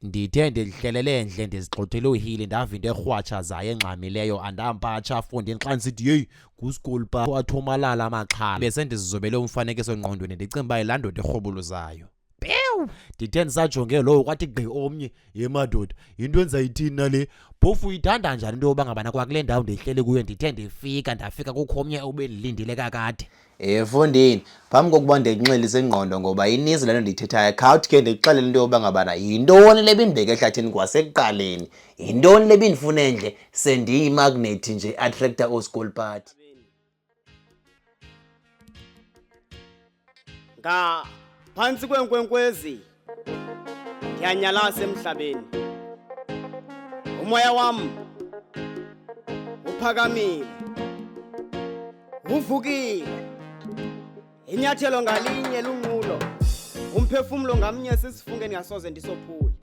Ndithe ndihlelele endle ndizigxothele uhili ndava into erhwatshazayo engxamileyo andampatsha afundini xa ndisithi yeyi nguSchool Park wathomalala amaxhala bese ndizizobele umfanekiso engqondweni ndicinga uba yilaa ndoda erhobuluzayo. Pew! Ndithe ndisajonge lowo kwathi gqi omnye, ye madoda yinto endizayithini nale, phofu uyithanda njani into yoba ngabana kwakule ndawo ndihleli kuyo ndithe ndafika kukho omnye ubendilindile kakade. Mfondini, phambi kokuba ndikunxilise ingqondo ngoba ininzi le nto ndiyithethayo, khawuthi ke ndikuxelele into yoba ngabana yintoni le bindibeke ehlathini kwasekuqaleni, yintoni le bindifuna endle sendiyimagnethi nje attractor o-School Party. Phantsi kweenkwenkwezi ndiyanyalasa emhlabeni, umoya wam uphakamile, uvukile, inyathelo ngalinye lunqulo, umphefumlo ngamnye sisifunge ndingasoze ndisophule.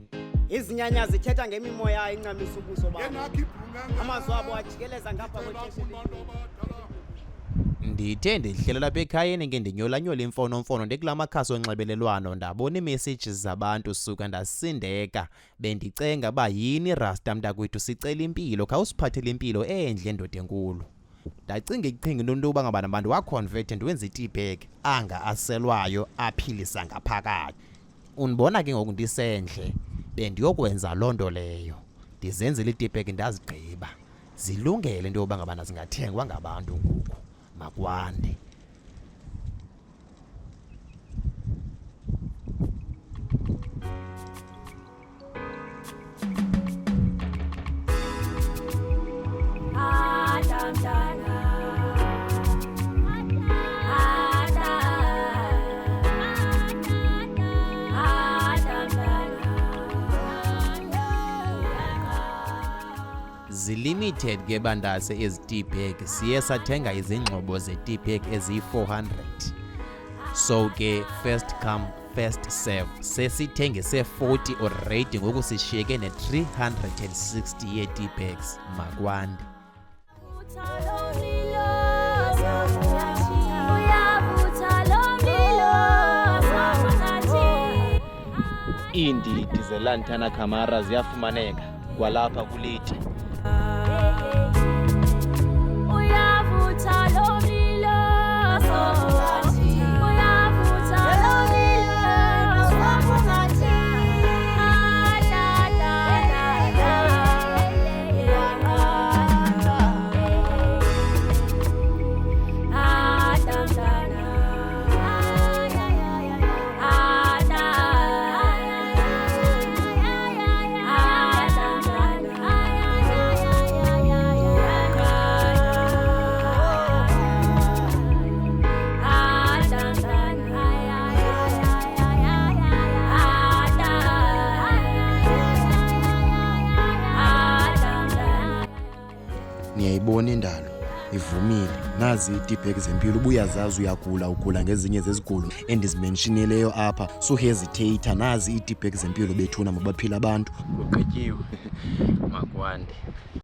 Izinyanya zithetha ngemimoya incamisa ubuso bam, amazwi abo ajikeleza ngapha kwexesha. Ndithe ndihlela lapha ekhayeni ngendinyolanyola imfonomfono ndikulaa makhasi onxibelelwano ndabona iimessages zabantu suka ndasindeka. Bendicenga uba yini Rasta mntakwethu sicela impilo, khawusiphathele impilo endle ndoda enkulu. Ndacinga icinga into yoba ngabana abantu waconvert ndiwenza i-teabag anga aselwayo aphilisa ngaphakathi. Undibona ke ngoku ndisendle bendiyokwenza loo nto leyo, ndizenzela i-teabag ndazigqiba. Zilungele into yoba ngabana zingathengwa ngabantu ngoku. Makwande. Zilimited ke bandase ezi-teabag, siye sathenga izingxobo ze-teabag eziyi-400. So ke first come first serve, sesithengise 40 already ngoku sishiyeke ne-360 yee-teabags. Makwande. Iindidi zelantana camera ziyafumaneka kwalapha kulite. Niyayibona indalo ivumile, nazi ii-teabag zempilo, ubuyazazi ugula ngezinye zezigulo endizimenshinileyo apha, so hesitate, nazi ii-teabag zempilo bethuna mabaphila abantu. Kugqityiwe. Makwande.